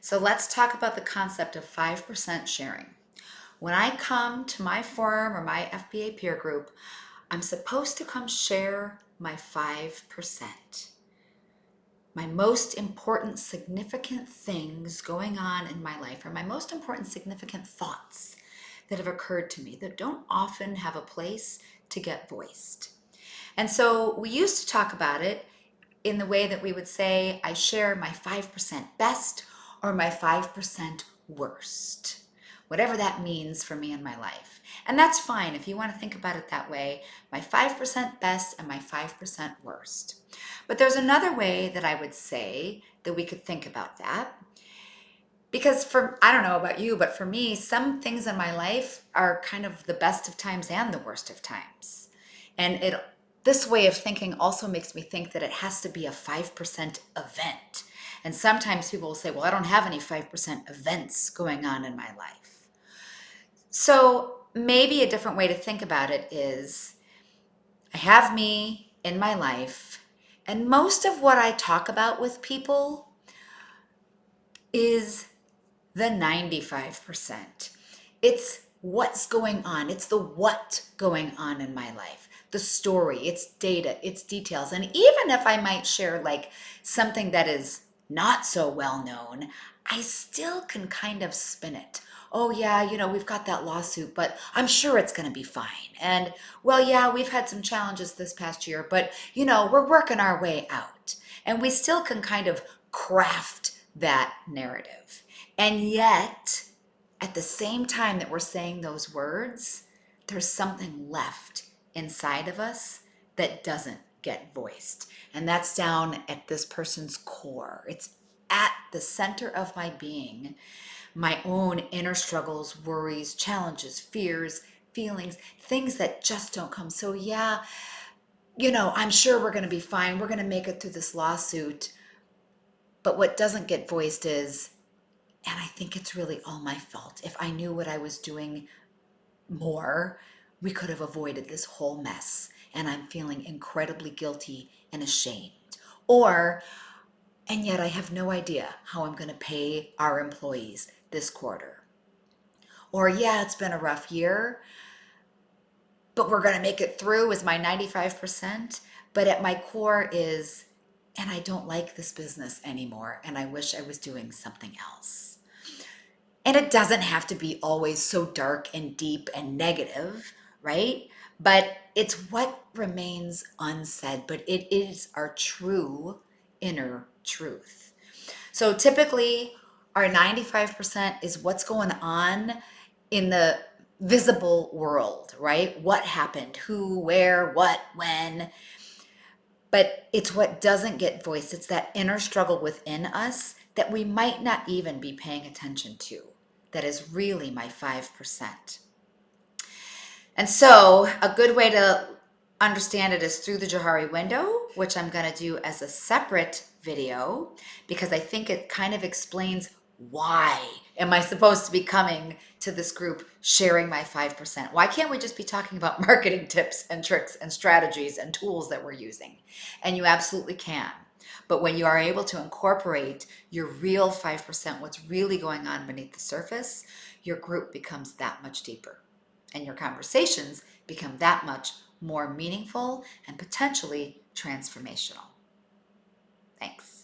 So let's talk about the concept of 5% sharing. When I come to my forum or my FBA peer group, I'm supposed to come share my 5%. My most important significant things going on in my life, or my most important significant thoughts that have occurred to me that don't often have a place to get voiced. And so we used to talk about it in the way that we would say, I share my 5% best or my 5% worst, whatever that means for me in my life. And that's fine if you want to think about it that way, my 5% best and my 5% worst. But there's another way that I would say that we could think about that. Because I don't know about you, but for me, some things in my life are kind of the best of times and the worst of times. And this way of thinking also makes me think that it has to be a 5% event. And sometimes people will say, well, I don't have any 5% events going on in my life. So maybe a different way to think about it is I have me in my life, and most of what I talk about with people is the 95%. It's what's going on. It's the what going on in my life. The story, it's data, it's details. And even if I might share like something that is not so well known, I still can kind of spin it. Oh yeah, we've got that lawsuit, but I'm sure it's going to be fine. And well, yeah, we've had some challenges this past year, but we're working our way out. And we still can kind of craft that narrative. And yet, at the same time that we're saying those words, there's something left inside of us that doesn't get voiced. And that's down at this person's core. It's at the center of my being, my own inner struggles, worries, challenges, fears, feelings, things that just don't come. So, yeah, I'm sure we're going to be fine. We're going to make it through this lawsuit. But what doesn't get voiced is, and I think it's really all my fault. If I knew what I was doing more, we could have avoided this whole mess. And I'm feeling incredibly guilty and ashamed. Or, and yet I have no idea how I'm going to pay our employees this quarter. Or, yeah, it's been a rough year, but we're going to make it through is my 95%. But at my core is, and I don't like this business anymore, and I wish I was doing something else. And it doesn't have to be always so dark and deep and negative, right? But it's what remains unsaid, but it is our true inner truth. So typically, our 95% is what's going on in the visible world, right? What happened, who, where, what, when. But it's what doesn't get voiced. It's that inner struggle within us that we might not even be paying attention to. That is really my 5%. And so a good way to understand it is through the Johari window, which I'm going to do as a separate video because I think it kind of explains why am I supposed to be coming to this group sharing my 5%? Why can't we just be talking about marketing tips and tricks and strategies and tools that we're using? And you absolutely can. But when you are able to incorporate your real 5%, what's really going on beneath the surface, your group becomes that much deeper. And your conversations become that much more meaningful and potentially transformational. Thanks.